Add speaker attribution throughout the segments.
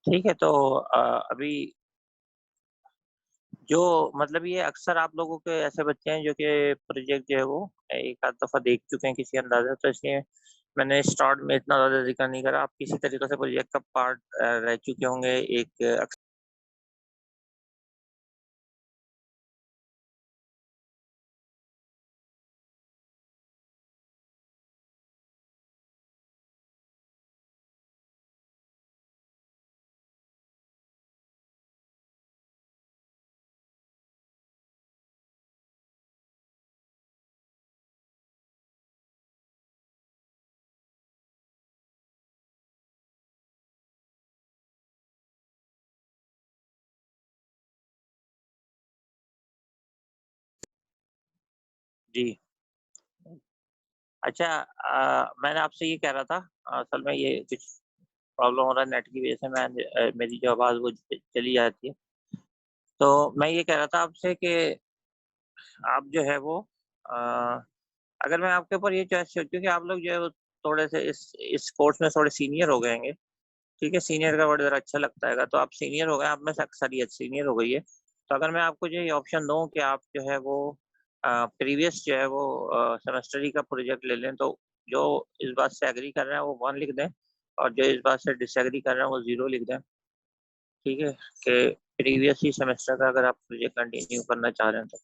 Speaker 1: ठीक है, तो अभी जो मतलब ये अक्सर आप लोगों के ऐसे बच्चे हैं जो कि प्रोजेक्ट जो है वो एक आध दफ़ा देख चुके हैं किसी अंदाज़ा, तो इसलिए मैंने स्टार्ट में इतना ज़्यादा ज़िक्र नहीं करा। आप किसी तरीके से प्रोजेक्ट का पार्ट रह चुके होंगे एक जी। अच्छा, मैंने आपसे ये कह रहा था, असल में ये कुछ प्रॉब्लम हो रहा है नेट की वज़ह से मेरी जो आवाज़ वो चली जाती है। तो मैं ये कह रहा था आपसे कि आप जो है वो अ, अगर मैं आपके ऊपर ये चॉइस क्योंकि आप लोग जो है वो थोड़े से इस कोर्स में थोड़े सीनियर हो गए होंगे, ठीक है? सीनियर का वर्ड ज़रा अच्छा लगता है, तो आप सीनियर हो गए, आप में से अक्सरियत सीनियर हो गई है। तो अगर मैं आपको जो ये ऑप्शन दूँ कि आप जो है वो प्रीवियस जो है वो सेमेस्टर ही का प्रोजेक्ट ले लें, तो जो इस बात से एग्री कर रहे हैं वो 1 लिख दें और जो इस बात से डिसएग्री कर रहे हैं वो 0 लिख दें, ठीक है? कि प्रीवियस ही सेमेस्टर का अगर आप प्रोजेक्ट कंटिन्यू करना चाह रहे हैं तो।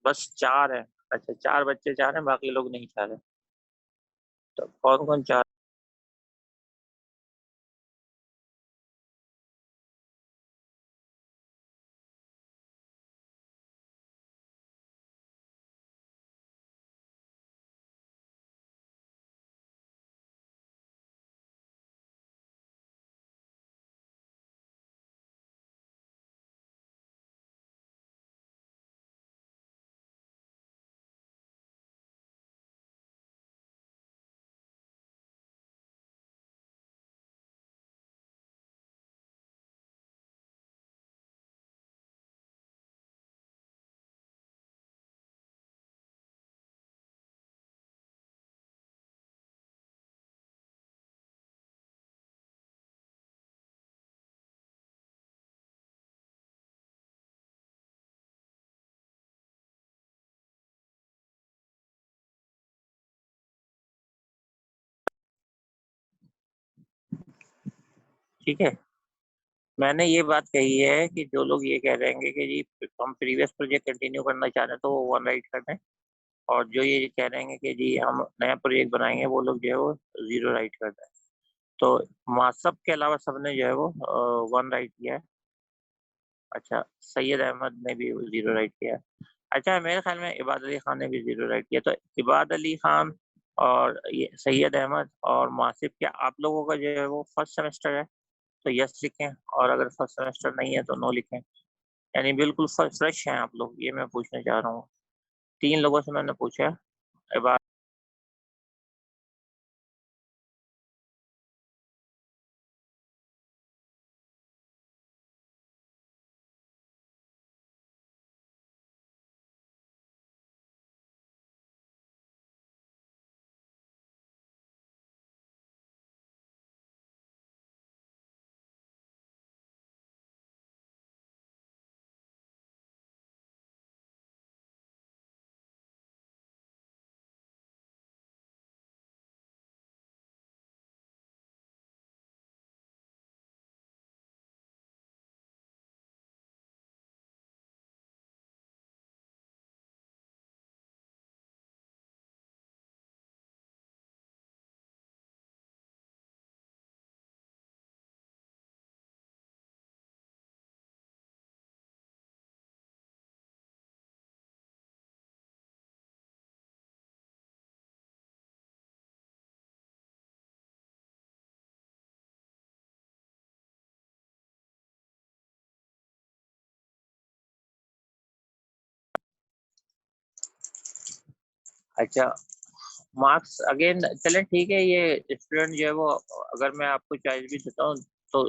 Speaker 1: बस 4 हैं। अच्छा, 4 बच्चे चाह रहे हैं, बाकी लोग नहीं चाह रहे। तो कौन-कौन चाह ठीक है? मैंने ये बात कही है कि जो लोग ये कह रहेंगे कि जी हम प्रीवियस प्रोजेक्ट कंटिन्यू करना चाह रहे हैं, तो वो 1 राइट कर दें और जो ये कह रहेंगे कि जी हम नया प्रोजेक्ट बनाएँगे, वो लोग जो है वो 0 राइट कर दें। तो मासब के अलावा सबने जो है वो 1 राइट किया है। अच्छा, सैयद अहमद ने भी 0 राइट किया है। अच्छा, मेरे ख़्याल में इबाद अली ख़ान ने भी 0 राइट किया। तो इबाद अली ख़ान और ये सैयद अहमद और मासिफ, क्या आप लोगों का जो है वो फर्स्ट सेमेस्टर है? तो यस लिखें और अगर फर्स्ट सेमेस्टर नहीं है तो नो लिखें। यानी बिल्कुल फ्रेश हैं आप लोग, ये मैं पूछना चाह रहा हूँ। 3 लोगों से मैंने पूछा है। इबा अच्छा, मार्क्स अगेन चलें ठीक है, ये स्टूडेंट जो है वो अगर मैं आपको चॉइस भी देता हूँ तो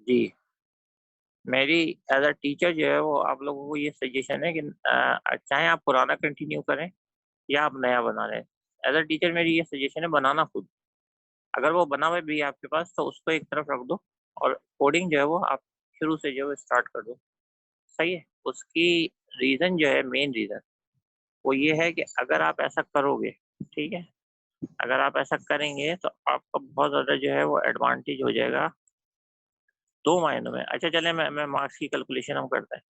Speaker 1: जी, मेरी एज अ टीचर जो है वो आप लोगों को ये सजेशन है कि चाहे आप पुराना कंटिन्यू करें या आप नया बना रहे हैं। एज अ टीचर मेरी ये सजेशन है, बनाना खुद। अगर वो बना हुआ भी है आपके पास तो उसको एक तरफ रख दो और कोडिंग जो है वो आप शुरू से जो है स्टार्ट कर दो। सही है? उसकी रीज़न जो है, मेन रीज़न वो ये है कि अगर आप ऐसा करोगे, ठीक है? अगर आप ऐसा करेंगे तो आपका बहुत ज़्यादा जो है वो एडवांटेज हो जाएगा 2 मायनों में। अच्छा चलें, मैं मार्क्स की कैलकुलेशन हम करते हैं।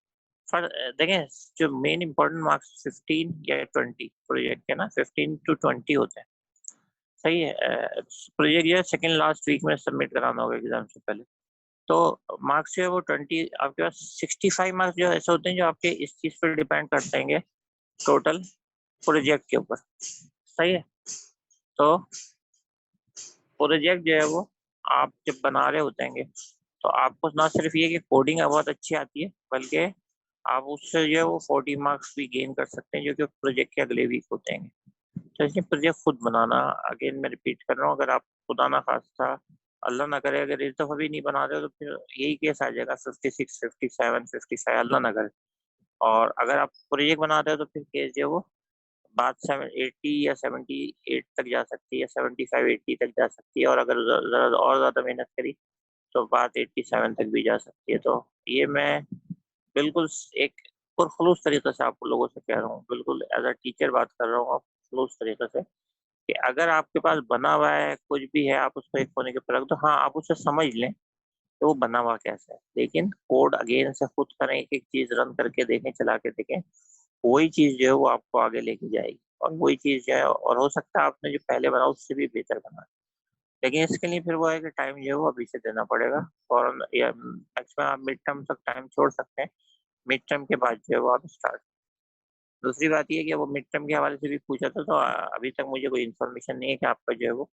Speaker 1: देखें, जो मेन इम्पोर्टेंट मार्क्स 15 या 20 प्रोजेक्ट के ना 15 टू 20 होते हैं। सही है? प्रोजेक्ट जो है सेकंड लास्ट वीक में सबमिट कराना होगा एग्ज़ाम से पहले। तो मार्क्स जो है वो 20, आपके पास 65 मार्क्स जो ऐसे होते हैं जो आपके इस चीज़ पर डिपेंड करते हैं टोटल प्रोजेक्ट के ऊपर। सही है? तो प्रोजेक्ट जो है वो आप जब बना रहे होते हैं तो आपको ना सिर्फ ये कि कोडिंग बहुत अच्छी आती है, बल्कि आप उससे जो है वो 40 मार्क्स भी गेन कर सकते हैं जो कि प्रोजेक्ट के अगले वीक होते हैं। तो इसलिए प्रोजेक्ट खुद बनाना, अगेन मैं रिपीट कर रहा हूँ, अगर आप खुदा ना खास्ता अल्लाह ना करे अगर इस दफ़ा भी नहीं बना रहे हो तो फिर यही केस आ जाएगा 56, 57, 55, अल्लाह ना करे। और अगर आप प्रोजेक्ट बना रहे हो तो फिर केस जो है वो बात 80 या 78 तक जा सकती है, 75, 80 तक जा सकती है, और अगर ज़रा और ज़्यादा मेहनत करी तो बात 87 तक भी जा सकती है। तो ये मैं बिल्कुल एक पुरखलूस तरीके से आप लोगों से कह रहा हूँ, बिल्कुल एज़ अ टीचर बात कर रहा हूँ खलूस तरीके से, कि अगर आपके पास बना हुआ है, कुछ भी है, आप उसको एक कोने के ऊपर रख दो। हाँ, आप उसे समझ लें कि वो बना हुआ कैसा है, लेकिन कोड अगेन से खुद करें, एक-एक चीज़ रन करके देखें, चला के देखें, वही चीज़ जो है वो आपको आगे लेके जाएगी, और वही चीज़ जो है, और हो सकता है आपने जो पहले बनाया उससे भी बेहतर बनाए। लेकिन इसके लिए फिर वो है कि टाइम जो है वो अभी से देना पड़ेगा, फ़ौरन या मैक्सिमम आप मिड टर्म तक टाइम छोड़ सकते हैं। मिड टर्म के बाद जो है वो आप स्टार्ट। दूसरी बात ये है कि वो मिड टर्म के हवाले से भी पूछा था, तो अभी तक मुझे कोई इन्फॉर्मेशन नहीं है कि आपका जो है वो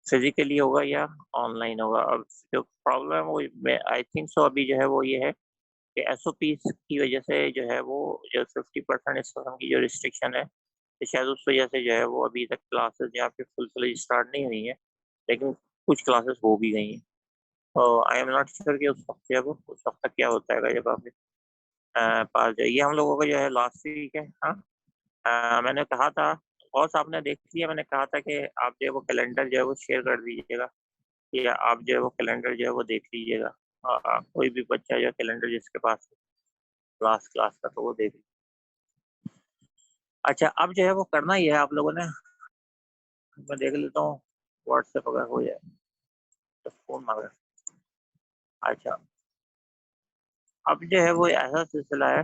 Speaker 1: फिज़िकली होगा या ऑनलाइन होगा। अब जो प्रॉब्लम है वो मैं आई थिंक सो अभी जो है वो ये है कि एसओपीज़ की वजह से जो है वो जो 50% इस किस्म की जो रिस्ट्रिक्शन है, तो शायद उस वजह से जो है वो अभी तक क्लासेस यहाँ पे फुल-फ्लेज स्टार्ट नहीं हुई हैं, लेकिन कुछ क्लासेस हो भी गई हैं। तो आई एम नॉट श्योर कि उस वक़्त जो है वो उस वक़्त तक क्या होता है जब आप पास जाइए। हम लोगों का जो है लास्ट वीक है। हाँ, मैंने कहा था, बॉस आपने देख लिया, मैंने कहा था कि आप जो है वो कैलेंडर जो है वो शेयर कर दीजिएगा, या आप जो है वो कैलेंडर जो है वो देख लीजिएगा। कोई भी बच्चा जो है कैलेंडर जिसके पास है, क्लास क्लास का, तो वो देख। अच्छा, अब जो है वो करना ही है आप लोगों ने। मैं देख लेता हूँ व्हाट्सएप अगर हो जाए तो फ़ोन मांग रहा है। अच्छा, अब जो है वो ऐसा सिलसिला है।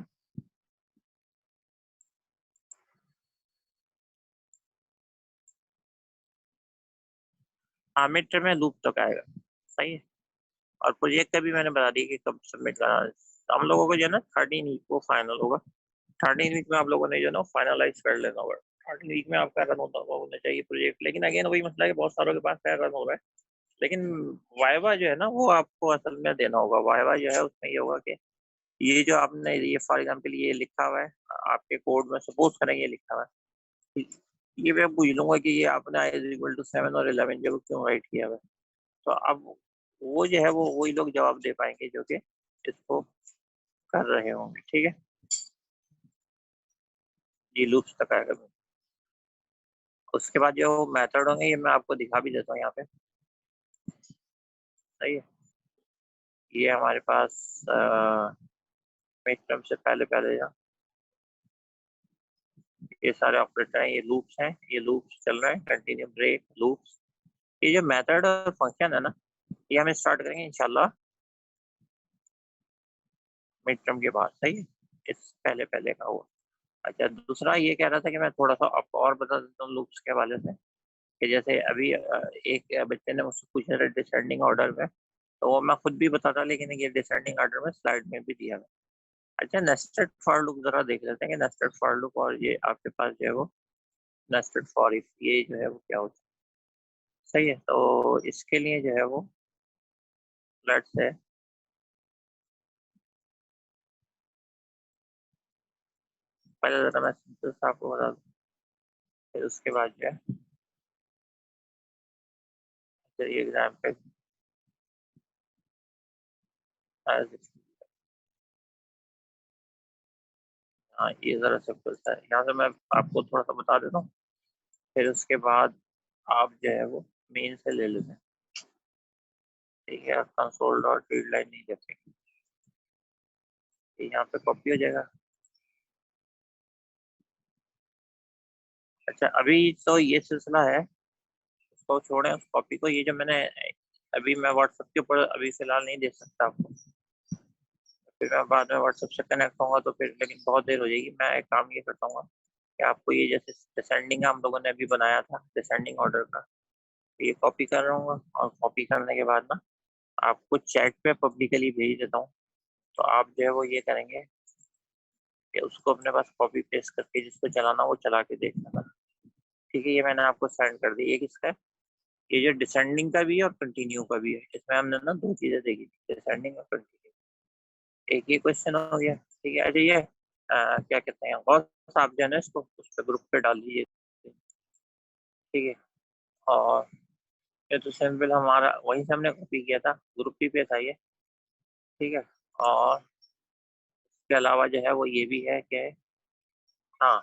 Speaker 1: हाँ, मिड टर्म में लूप तक आएगा। सही है? और प्रोजेक्ट का भी मैंने बता दिया कि कब सबमिट करना है। तो हम लोगों को जो है ना 13 वीक को फाइनल होगा। 13 वीक में आप लोगों ने जो है ना फाइनलाइज़ कर लेना होगा। 13 वीक में आपका रन होना चाहिए प्रोजेक्ट। लेकिन अगेन वही मसला है कि बहुत सारों के पास क्या रन हो रहा है। लेकिन वाइवा जो है ना वो आपको असल में देना होगा। वाइवा जो है उसमें ये होगा कि ये जो आपने ये फॉर एग्ज़ाम्पल ये लिखा हुआ है, आपके कोड में सपोज़ करें ये लिखा हुआ है। ये मैं पूछ लूँगा कि ये आपने i इज़ इक्वल टू 7 और 11 जो क्यों राइट किया हुआ है? तो अब वो जो है वो वही लोग जवाब दे पाएँगे जो कि इसको कर रहे होंगे, ठीक है? जी, लूप्स तक आएगा। उसके बाद जो मेथड होंगे ये मैं आपको दिखा भी देता हूँ यहाँ पे, सही है? ये हमारे पास मिड टर्म से पहले-पहले ना ये सारे ऑपरेटर हैं, ये लूप्स हैं, ये लूप्स चल रहे हैं, कंटिन्यू, ब्रेक, लूप्स। ये जो मेथड और फंक्शन है ना, ये हम स्टार्ट करेंगे इंशाल्लाह मिड टर्म के बाद, सही है? इस पहले-पहले का हुआ। अच्छा, दूसरा ये कह रहा था कि मैं थोड़ा-सा आपको और बता देता हूँ लूप्स के हवाले से, कि जैसे अभी एक बच्चे ने मुझसे पूछा था डिसेंडिंग ऑर्डर में, तो वो मैं खुद भी बताता, लेकिन ये डिसेंडिंग ऑर्डर में स्लाइड में भी दिया हुआ है। अच्छा, नेस्टेड फॉर लूप ज़रा देख लेते हैं कि नेस्टेड फॉर लूप और ये आपके पास जो है वो नेस्टेड फॉर इफ, ये जो है वो क्या होता है? सही है? तो इसके लिए जो है वो लेट्स से पहले ज़रा मैं सिंपल-सा आपको बता दूँ, फिर उसके बाद जो है चलिए एग्ज़ाम्पल as- हाँ, ये ज़रा सिंपल सा है। यहाँ से मैं आपको थोड़ा-सा बता देता हूँ, फिर उसके बाद आप जो है वो मेन से ले लेना, ठीक है? कंसोल डॉट रीडलाइन नहीं करते, ये यहाँ पे कॉपी हो जाएगा। अच्छा, अभी तो ये सिलसिला है, उसको छोड़ें उस कॉपी को, ये जो मैंने अभी मैं व्हाट्सएप के ऊपर अभी फ़िलहाल नहीं दे सकता आपको, फिर मैं बाद में व्हाट्सएप से कनेक्ट होऊँगा तो फिर लेकिन बहुत देर हो जाएगी। मैं एक काम ये करता हूँ कि आपको ये जैसे डिसेंडिंग हम लोगों ने अभी बनाया था, डिसेंडिंग ऑर्डर का, ये कॉपी कर रहूँगा और कॉपी करने के बाद ना आपको चैट पे पब्लिकली भेज देता हूँ। तो आप जो है वो ये करेंगे कि उसको अपने पास कॉपी पेस्ट करके जिसको चलाना वो चला के देख लेना। ठीक है, ये मैंने आपको सेंड कर दी। ये किसका है? ये जो डिसेंडिंग का भी है और कंटिन्यू का भी है। इसमें हमने ना 2 चीज़ें देखी थी, डिसेंडिंग और कंटिन्यू। एक ये क्वेश्चन हो गया, ठीक है? अच्छा ये क्या कहते हैं, बॉस आप जो है ना इसको उस पे ग्रुप पे डाल दीजिए, ठीक है? और ये तो सिंपल हमारा वहीं से हमने कॉपी किया था, ग्रुप ही पे था ये, ठीक है? और इसके अलावा जो है वो ये भी है कि हाँ,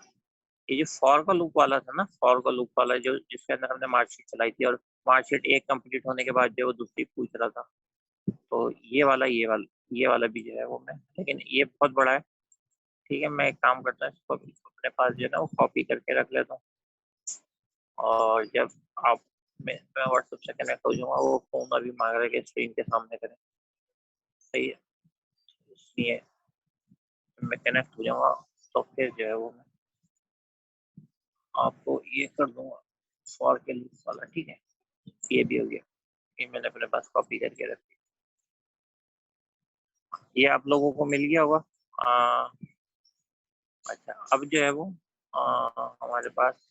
Speaker 1: ये जो फॉर का लूप वाला था ना, फॉर का लूप वाला जो जिसके अंदर हमने मार्कशीट चलाई थी और मार्कशीट एक कंप्लीट होने के बाद जो है वो दूसरी पूछ रहा था। तो ये वाला भी जो है वो मैं, लेकिन ये बहुत बड़ा है, ठीक है? मैं एक काम करता हूँ, इसको अभी अपने पास जो है ना वो कॉपी करके रख लेता हूँ और जब आप मैं व्हाट्सएप से कनेक्ट हो जाऊँगा, वो फ़ोन अभी माँग रहा है कि स्क्रीन के सामने करें, सही है? इसलिए मैं कनेक्ट हो जाऊँगा तो फिर जो है वो मैं आपको ये कर दूँगा, फॉर के लूप वाला, ठीक है? ये भी हो गया, ये मैंने अपने पास कॉपी करके रख दी। ये आप लोगों को मिल गया होगा। अच्छा, अब जो है वो हमारे पास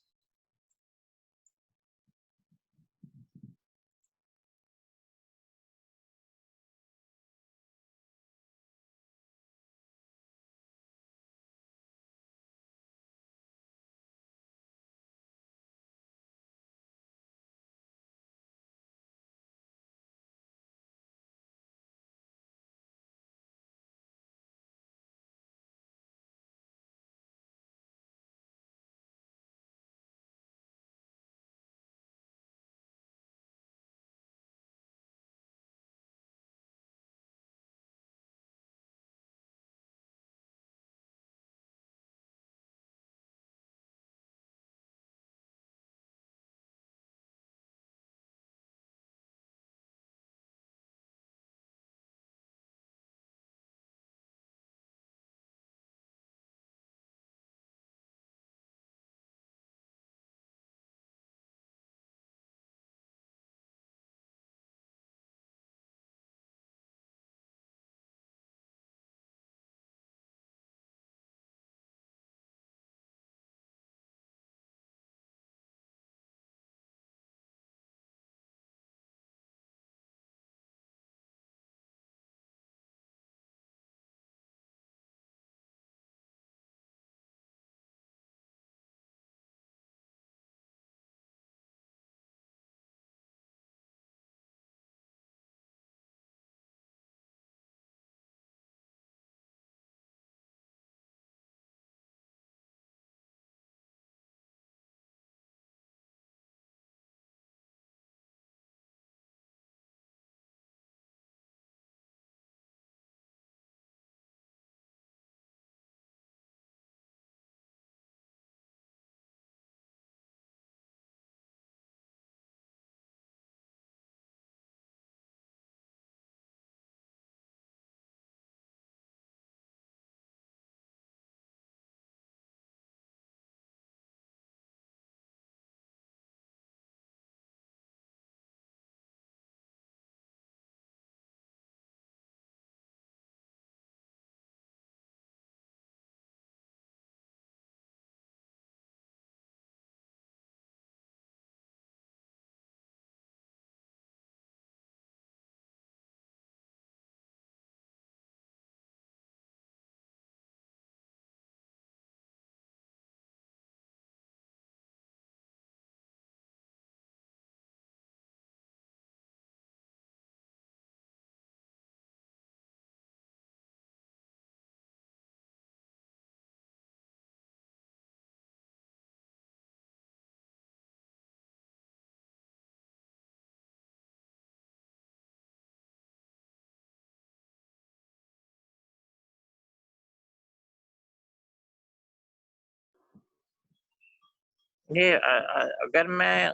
Speaker 1: ये अगर मैं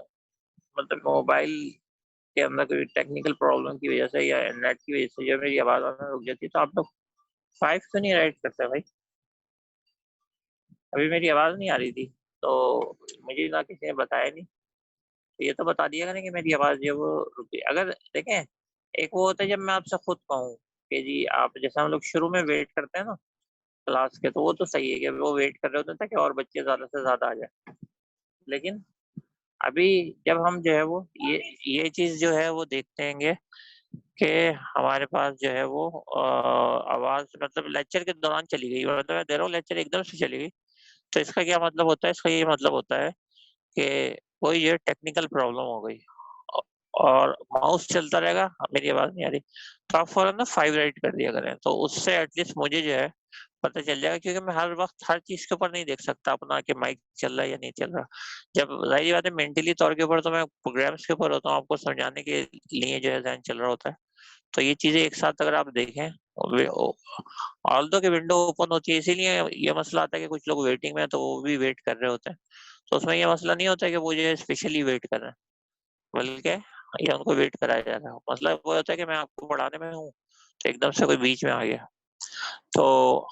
Speaker 1: मतलब मोबाइल के अंदर कोई टेक्निकल प्रॉब्लम की वजह से या नेट की वजह से जो मेरी आवाज़ आना रुक जाती है, तो आप लोग 5 क्यों नहीं राइट करते भाई? अभी मेरी आवाज़ नहीं आ रही थी, तो मुझे ना किसी ने बताया नहीं। तो ये तो बता दिया करें कि मेरी आवाज़ जो है वो रुकी। अगर देखें, एक वो होता है जब मैं आपसे खुद कहूँ कि जी आप, जैसे हम लोग शुरू में वेट करते हैं ना क्लास के, तो वो तो सही है कि वो वेट कर रहे होते हैं ताकि और बच्चे ज़्यादा से ज़्यादा आ जाएँ। लेकिन अभी जब हम जो है वो ये चीज़ जो है वो देखते हैंगे कि हमारे पास जो है वो आवाज़ मतलब लेक्चर के दौरान चली गई, मतलब मैं दे रहा हूँ लेक्चर एकदम से चली गई, तो इसका क्या मतलब होता है? इसका ये मतलब होता है कि कोई ये टेक्निकल प्रॉब्लम हो गई औ और माउस चलता रहेगा, मेरी आवाज़ नहीं आ रही, तो आप फ़ौरन ना 5 राइट कर दिया करें, तो उससे एटलीस्ट मुझे जो है पता चल जाएगा, क्योंकि मैं हर वक़्त हर चीज़ के ऊपर नहीं देख सकता अपना कि माइक चल रहा है या नहीं चल रहा। जब ज़ाहिर-सी बात है मेंटली तौर के ऊपर तो मैं प्रोग्राम्स के ऊपर होता हूँ, आपको समझाने के लिए जो है ज़हन चल रहा होता है। तो ये चीज़ें एक साथ अगर आप देखें, वे ओ ऑल्दो कि विंडो ओपन होती है, इसीलिए ये मसला आता है कि कुछ लोग वेटिंग में हैं, तो वो भी वेट कर रहे होते हैं। तो उसमें ये मसला नहीं होता है कि वो जो है स्पेशली वेट कर रहे हैं, बल्कि या उनको वेट कराया जा रहा है। मसला वो होता है कि मैं आपको पढ़ाने में हूँ, तो एकदम से कोई बीच में आ गया। तो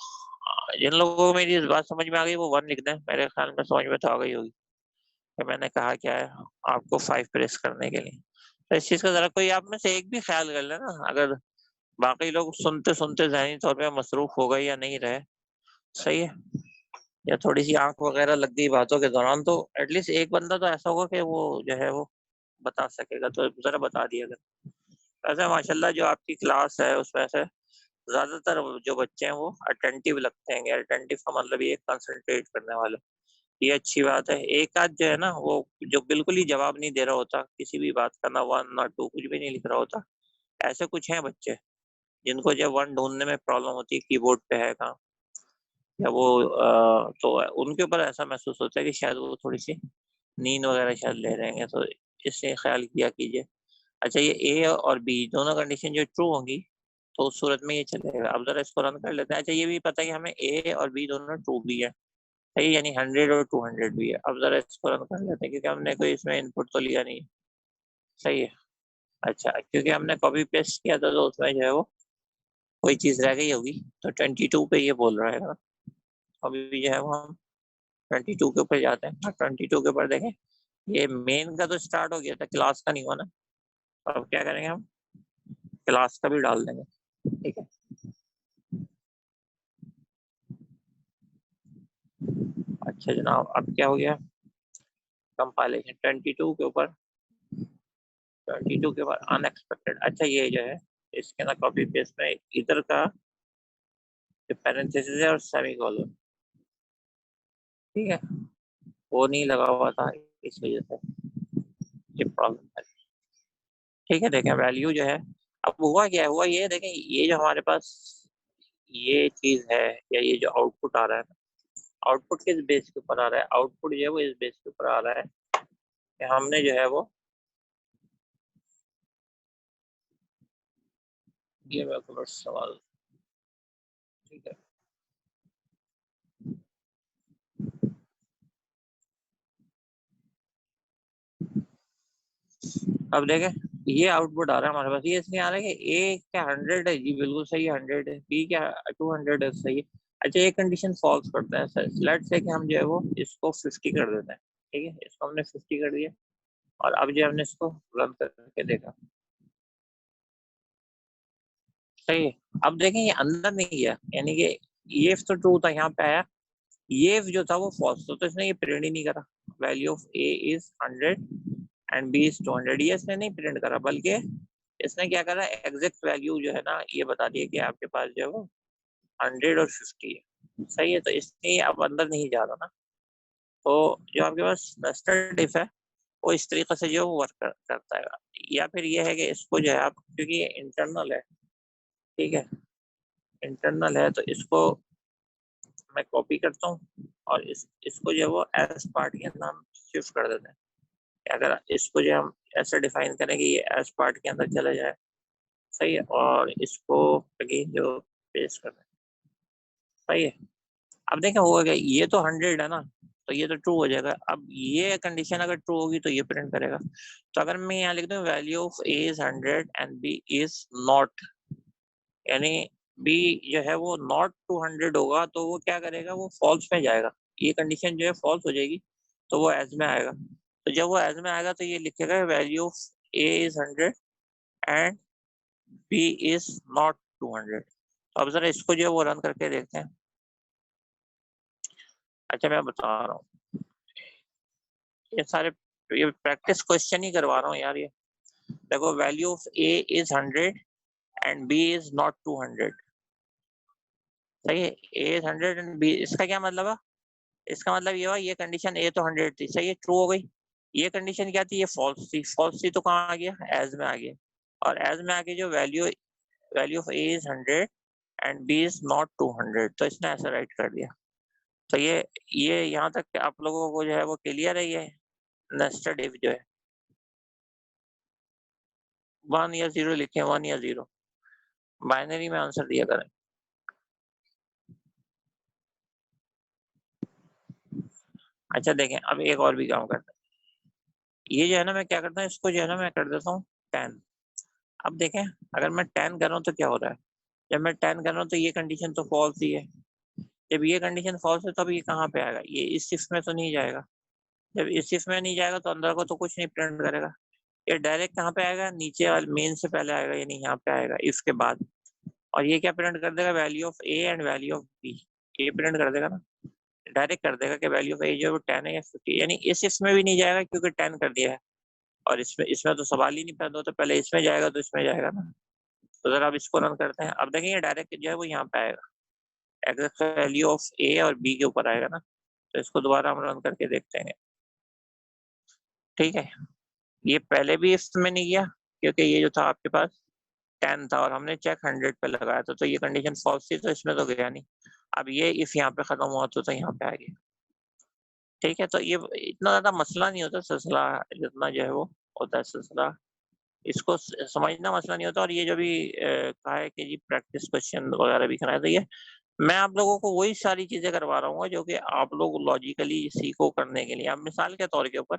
Speaker 1: जिन लोगों को मेरी इस बात समझ में आ गई वो 1 लिख दें, मेरे ख़्याल में समझ में तो आ गई होगी कि मैंने कहा क्या है, आपको 5 प्रेस करने के लिए। तो इस चीज़ का ज़रा कोई आप में से एक भी ख़्याल कर ले ना, अगर बाकी लोग सुनते-सुनते ज़हनी तौर पे मसरूफ़ हो गए या नहीं रहे, सही है? या थोड़ी-सी आँख वग़ैरह लग गई बातों के दौरान, तो एटलीस्ट एक बंदा तो ऐसा होगा कि वो जो है वो बता सकेगा, तो ज़रा बता दिया करें। वैसे माशाल्लाह जो आपकी क्लास है उसमें से ज़्यादातर जो बच्चे हैं वो अटेंटिव लगते हैं। अटेंटिव का मतलब ये कंसंट्रेट करने वाले। ये अच्छी बात है। एक आध जो है ना वो जो बिल्कुल ही जवाब नहीं दे रहा होता, किसी भी बात का ना 1 ना 2 कुछ भी नहीं लिख रहा होता। ऐसे कुछ हैं बच्चे, जिनको जो 1 ढूँढने में प्रॉब्लम होती है, कीबोर्ड पे है कहाँ, या वो तो उनके ऊपर ऐसा महसूस होता है कि शायद वो थोड़ी-सी नींद वग़ैरह शायद ले रहे हैं, तो इससे ख़्याल किया कीजिए। अच्छा, ये ए और बी दोनों कंडीशन जो ट्रू होंगी, तो उस सूरत में ये चलेगा। अब ज़रा इसको रन कर लेते हैं। अच्छा, ये भी पता है कि हमें ए और बी दोनों ट्रू भी है, सही है? यानी 100 और 200 भी है। अब ज़रा इसको रन कर लेते हैं, क्योंकि हमने कोई इसमें इनपुट तो लिया नहीं है, सही है? अच्छा, क्योंकि हमने कॉपी पेस्ट किया था तो उसमें जो है वो कोई चीज़ रह गई होगी, तो 22 पे ये बोल रहा है ना, अभी जो है वो हम 22 के ऊपर जाते हैं। हाँ, 22 के ऊपर देखें, ये मेन का तो स्टार्ट हो गया था, क्लास का नहीं हुआ ना। अब क्या करेंगे हम, क्लास का भी डाल देंगे, ठीक है? अच्छा जनाब, अब क्या हो गया, कंपाइलेशन 22 के ऊपर, 22 के ऊपर अनएक्सपेक्टेड। अच्छा, ये जो है इसके ना कॉपी पेस्ट में इधर का जो पैरेंथेसिस है और सेमीकोलन, ठीक है, वो नहीं लगा हुआ था, इस वजह से ये प्रॉब्लम है। ठीक है, देखें वैल्यू जो है, अब हुआ क्या है, हुआ ये है, देखें ये जो हमारे पास ये चीज़ है, या ये जो आउटपुट आ रहा है, आउटपुट किस बेस के ऊपर आ रहा है? आउटपुट जो है वो इस बेस के ऊपर आ रहा है कि हमने जो है वो, ये मेरे को बस सवाल, ठीक है। अब देखें, ये आउटपुट आ रहा है हमारे पास, ये इसलिए आ रहा है कि ए क्या 100 है जी, बिल्कुल सही है 100 है, बी क्या 200 है, सही है। अच्छा, ये कंडीशन फॉल्स करता है, लेट्स से कि हम जो है वो इसको 50 कर देते हैं, ठीक है, इसको हमने 50 कर दिया, और अब जो हमने इसको रन करके देखा, सही है। अब देखें ये अंदर नहीं गया, यानी कि ये तो ट्रू था, यहाँ पे आया, ये जो था वो फॉल्स था, तो इसने ये प्रिंट ही नहीं करा, value of A is 100 and B is 200, ये इसने नहीं प्रिंट करा, बल्कि इसने क्या करा, एग्जैक्ट वैल्यू जो है ना ये बता दिया कि आपके पास जो है वो 100 और 50 है, सही है। तो इसलिए अब अंदर नहीं जा रहा ना, तो जो आपके पास नेस्टेड इफ है वो इस तरीके से जो वर्क करता है। या फिर ये है कि इसको जो है आप, क्योंकि ये इंटरनल है, ठीक है, इंटरनल है, तो इसको मैं कॉपी करता हूँ और इसको जो है वो एस पार्ट के अंदर हम शिफ्ट कर देते हैं। अगर इसको जो हम ऐसे डिफाइन करें कि ये एस पार्ट के अंदर चला जाए, सही है, और इसको अगेन जो पेस्ट कर दें, सही है। अब देखें हो गया, ये तो 100 है ना, तो ये तो ट्रू हो जाएगा। अब ये कंडीशन अगर ट्रू होगी तो ये प्रिंट करेगा। तो अगर मैं यहाँ लिख दूँ value of A is 100 and B is not, यानी बी जो है वो नॉट 200 होगा, तो वो क्या करेगा, वो फॉल्स में जाएगा। ये कंडीशन जो है फॉल्स हो जाएगी, तो वो एज में आएगा। तो जब वो एज में आएगा तो ये लिखेगा value of A is 100 and B is not 200। तो अब जरा इसको जो है वो रन करके देखते हैं। अच्छा मैं बता रहा हूँ, ये सारे ये प्रैक्टिस क्वेश्चन ही करवा रहा हूँ यार। ये देखो value of A is 100 and B is not 200, सही है। ए इज 100 एंड बी, इसका क्या मतलब है, इसका मतलब ये हुआ ये कंडीशन ए तो 100 थी, सही है, ट्रू हो गई। ये कंडीशन क्या थी, ये फॉल्स थी। फॉल्स थी तो कहाँ आ गया, एज में आ गया। और एज में आके जो value value of A is 100 and B is not 200, तो इसने ऐसा राइट कर दिया। तो ये यहाँ तक आप लोगों को जो है वो क्लियर है, ये नेस्टेड इफ जो है 1 या 0 लिखे, 1 या 0 बाइनरी में आंसर दिया करें। अच्छा देखें, अब एक और भी काम करते हैं। ये जो है ना, मैं क्या करता हूँ, इसको जो है ना मैं कर देता हूँ 10। अब देखें, अगर मैं 10 कर रहा हूँ तो क्या हो रहा है, जब मैं 10 कर रहा हूँ तो ये कंडीशन तो फॉल्स ही है। जब ये कंडीशन फॉल्स है तब ये कहाँ पे आएगा, ये इस शिफ्ट में तो नहीं जाएगा। जब इस शिफ्ट में नहीं जाएगा तो अंदर को तो कुछ नहीं प्रिंट करेगा। ये डायरेक्ट कहाँ पे आएगा, नीचे वाले मेन से पहले आएगा, यानी यहाँ पे आएगा इफ के बाद। और ये क्या प्रिंट कर देगा, value of A and value of B. ये प्रिंट कर देगा ना, डायरेक्ट कर देगा कि वैल्यू ऑफ ए जो है वो 10 है या 50, यानी इस शिफ्ट में भी नहीं जाएगा क्योंकि 10 कर दिया है। और इसमें इसमें तो सवाल ही नहीं पैदा होता, पहले इसमें जाएगा तो इसमें जाएगा ना। तो जरा अब इसको रन करते हैं। अब देखेंगे डायरेक्ट जो है वो यहाँ पे आएगा, एग्जैक्ट वैल्यू ऑफ ए और बी के ऊपर आएगा ना। तो इसको दोबारा हम रन करके देखते हैं। ठीक है, ये पहले भी इसमें नहीं गया क्योंकि ये जो था आपके पास 10 था और हमने चेक 100 पे लगाया था, तो ये कंडीशन फॉल्स थी, तो इसमें तो गया नहीं। अब ये इफ यहाँ पे खत्म हुआ तो यहाँ पे आ गया। ठीक है, तो ये इतना ज्यादा मसला नहीं होता सिलसिला, जितना जो है वो होता है सिलसिला। इसको समझना मसला नहीं होता। और ये जो भी कहा है कि जी प्रैक्टिस क्वेश्चन वगैरह भी कराए, तो ये मैं आप लोगों को वही सारी चीजें करवा रहा हूँ जो कि आप लोग लॉजिकली सीखो करने के लिए। अब मिसाल के तौर के ऊपर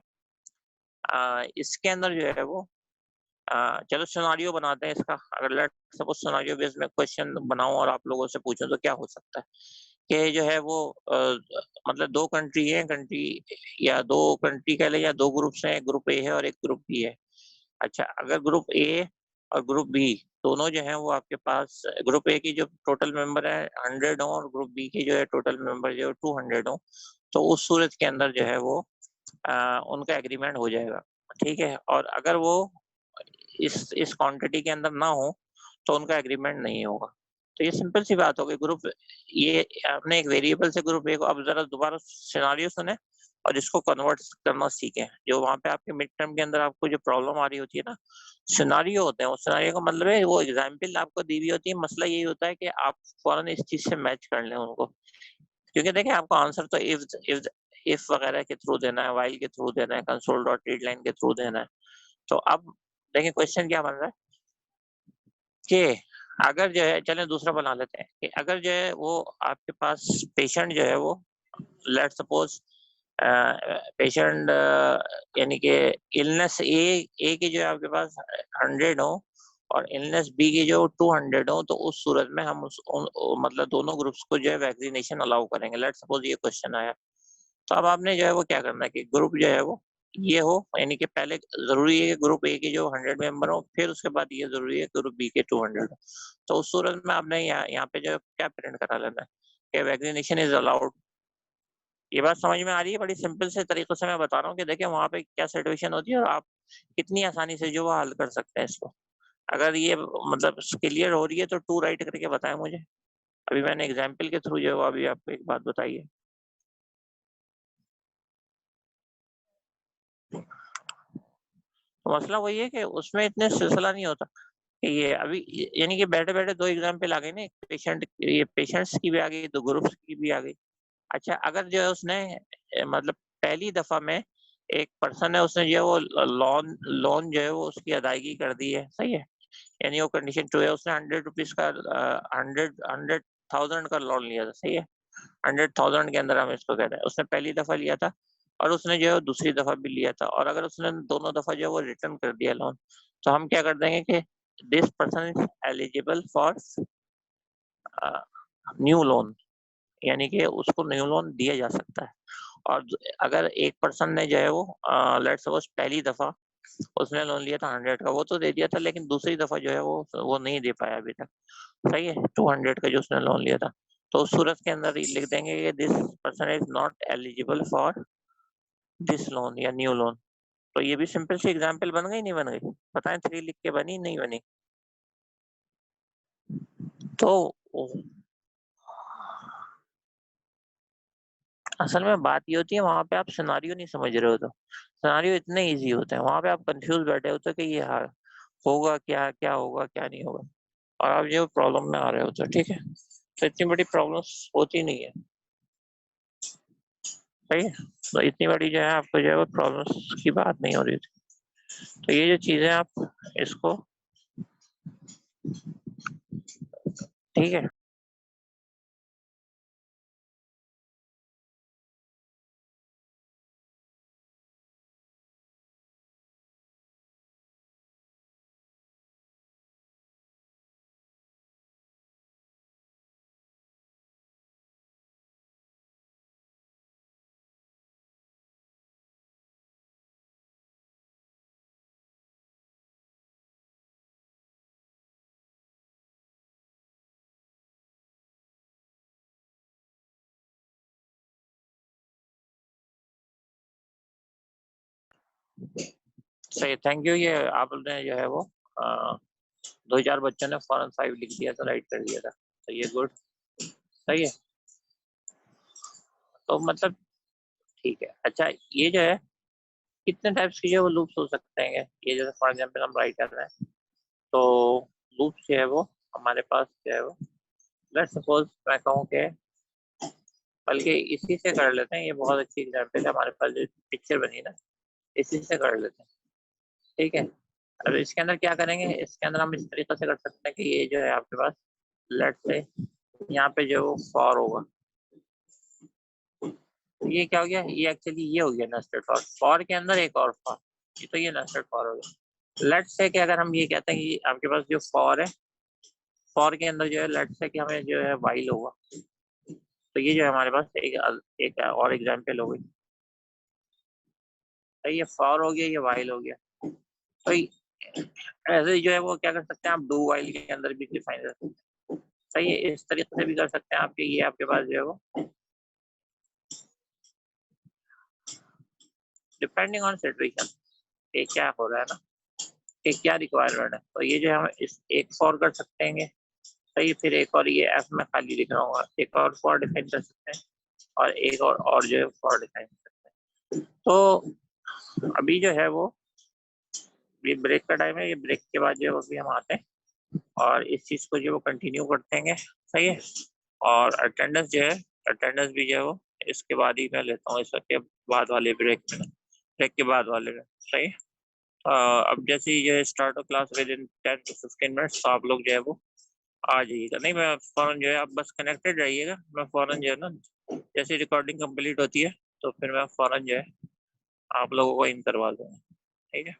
Speaker 1: इसके अंदर जो है वो चलो सिनारियो बनाते हैं इसका। अगर लेट सपोज सिनारियो बेस्ड में क्वेश्चन बनाऊं और आप लोगों से पूछूं तो क्या हो सकता है कि जो है वो मतलब दो कंट्री है, कंट्री या दो कंट्री कह ले, या दो ग्रुप्स हैं, ग्रुप ए है और एक ग्रुप बी है। अच्छा, अगर ग्रुप ए और ग्रुप बी दोनों जो है वो आपके पास, ग्रुप ए की जो टोटल मेंबर है 100 हो और ग्रुप बी की जो है टोटल मेंबर जो है 200 हो, तो उस सूरत के अंदर जो है वो उनका एग्रीमेंट हो जाएगा। ठीक है, और अगर वो इस क्वांटिटी के अंदर ना हो तो उनका एग्रीमेंट नहीं होगा। तो ये सिंपल सी बात हो गई। ग्रुप ये आपने एक वेरिएबल से ग्रुप ए को, अब जरा दोबारा सिनारियो सुने और इसको कन्वर्ट करना सीखें। जो वहां पे आपके मिड टर्म के अंदर आपको जो प्रॉब्लम आ रही होती है ना, सिनारियो होते हैं, उस सिनारियो का मतलब है वो एग्जाम्पल आपको दी हुई होती है। मसला यही होता है कि आप फौरन इस चीज से मैच कर लें उनको, क्योंकि देखें आपको आंसर तो इफ वगैरह के थ्रू देना है, वाइल के थ्रू देना है, कंसोल डॉट रीडलाइन के थ्रू देना है। तो अब देखिए क्वेश्चन क्या बन रहा है कि अगर जो है, चलें दूसरा बना लेते हैं कि अगर जो है वो आपके पास पेशेंट जो है वो लेट सपोज पेशेंट यानी कि इलनेस ए की जो है आपके पास 100 हो और इलनेस बी की जो 200 हो, तो उस सूरत में हम मतलब दोनों ग्रुप्स को जो है वैक्सीनेशन अलाउ करेंगे। लेट सपोज ये क्वेश्चन आया। तो अब आपने जो है वो क्या करना है कि ग्रुप जो है वो ये हो, यानी कि पहले जरूरी है कि ग्रुप ए के जो 100 मेंबर हो, फिर उसके बाद ये जरूरी है ग्रुप बी के 200 हो। तो उस सूरत में आपने यहाँ पे जो है क्या प्रिंट करा लेना है कि वैक्सीनेशन इज अलाउड। ये बात समझ में आ रही है? बड़ी सिंपल से तरीकों से मैं बता रहा हूँ कि देखिए वहां पे क्या सिचुएशन होती है और आप कितनी आसानी से जो वो हल कर सकते हैं इसको। अगर ये मतलब क्लियर हो रही है तो टू राइट करके बताएं मुझे। अभी मैंने एग्जाम्पल के थ्रू जो है वो अभी आपको एक बात बताई है। तो मसला वही है कि उसमें इतने सिलसिला नहीं होता कि ये अभी, यानी कि बैठे बैठे दो एग्जाम्पल आ गए ना, ये पेशेंट्स की भी आ गई, दो ग्रुप्स की भी आ गई। अच्छा, अगर जो है उसने मतलब पहली दफा में एक पर्सन है, उसने जो है वो लोन लोन जो है वो उसकी अदायगी कर दी है, सही है, यानी वो कंडीशन टू है, उसने 100 रुपीज का 100,000 का लोन लिया था, सही है। 100,000 के अंदर हम इसको कह रहे हैं। उसने पहली दफा लिया था और उसने जो है दूसरी दफा भी लिया था, और अगर उसने दोनों दफा जो है वो रिटर्न कर दिया लोन, तो हम क्या कर देंगे कि this person is eligible for new loan, यानी कि उसको न्यू लोन दिया जा सकता है। और अगर एक पर्सन ने जो है वो लेट्स सपोज पहली दफा उसने लोन लिया था 100 का, वो तो दे दिया था, लेकिन दूसरी दफा जो है वो नहीं दे पाया अभी तक, सही है, 200 का जो उसने लोन लिया था, तो उस सूरत के अंदर ही लिख देंगे कि this person is not eligible for this loan या न्यू लोन। तो ये भी सिंपल सी एग्जांपल बन गई, नहीं बन गई? बताएं, 3 लिख के बनी नहीं बनी? तो असल में बात ये होती है, वहां पे आप सिनारियो नहीं समझ रहे हो, तो सिनारियो इतने इजी होते हैं, वहां पे आप कंफ्यूज बैठे होते हो कि ये होगा क्या, क्या होगा क्या नहीं होगा, और आप जो प्रॉब्लम में आ रहे होते हो, ठीक है? तो इतनी बड़ी प्रॉब्लम्स होती नहीं है, सही है? तो इतनी बड़ी जो है आपको जो है वो प्रॉब्लम्स की बात नहीं हो रही थी। तो ये जो चीजें आप इसको, ठीक है, सही, थैंक यू। ये आपने जो है वो 2-4 बच्चों ने फॉरन 5 लिख दिया था, राइट कर दिया था, तो ये गुड, सही है। तो मतलब ठीक है। अच्छा, ये जो है कितने टाइप्स की जो है वो लूप्स हो सकते हैं? ये जैसे फॉर एग्जांपल हम राइट कर रहे हैं, तो लूप्स जो है वो हमारे पास जो है वो, लेट्स सपोज मैं कहूँ कि, बल्कि इसी से कर लेते हैं, ये बहुत अच्छी एग्जांपल है, हमारे पास जो पिक्चर बनी ना, इसी से कर लेते हैं, ठीक है? अब इसके अंदर क्या करेंगे, इसके अंदर हम इस तरीके से कर सकते हैं कि ये जो है आपके पास, लेट्स से यहाँ पे जो फॉर होगा, तो ये क्या हो गया, ये एक्चुअली ये हो गया नेस्टेड फॉर, फॉर के अंदर एक और फॉर, ये तो ये नेस्टेड फॉर हो गया। लेट्स से कि अगर हम ये कहते हैं कि आपके पास जो फॉर है, फॉर के अंदर जो है लेट्स से कि हमें जो है वाइल होगा, तो ये जो है हमारे पास एक और एग्जांपल हो गई, तो ये फॉर हो गया, ये वाइल हो गया। तो ऐसे जो है वो क्या कर सकते हैं आप, डू वाइल के अंदर भी डिफाइन कर सकते हैं, सही है, इस तरीके से भी कर सकते हैं आपके, ये आपके पास जो है वो डिपेंडिंग ऑन सिचुएशन, ये क्या हो रहा है ना, कि क्या रिक्वायरमेंट है, तो ये जो है हम इस एक फॉर कर सकते हैं, सही, फिर एक और ये एफ में खाली लिख रहा हूँ, एक और फॉर डिफाइन कर सकते हैं, और एक और जो है फॉर डिफाइन कर सकते हैं। तो अभी जो है वो, ये ब्रेक का टाइम है, ये ब्रेक के बाद जो है वो भी हम आते हैं और इस चीज को जो वो कंटिन्यू करते हैं, सही है। और अटेंडेंस जो है, अटेंडेंस भी जो है वो इसके बाद ही मैं लेता हूँ, इसके बाद वाले ब्रेक में, ब्रेक के बाद वाले में, सही है। अब जैसे ही जो है स्टार्ट हो class with in 10 to 15 minutes, तो आप लोग जो है वो आ जाइएगा, नहीं मैं फौरन जो है, आप बस कनेक्टेड रहिएगा, मैं फौरन जो है ना, जैसे रिकॉर्डिंग कंप्लीट होती है तो फिर मैं फौरन जो है आप लोगों को इन करवा दूंगा, ठीक है।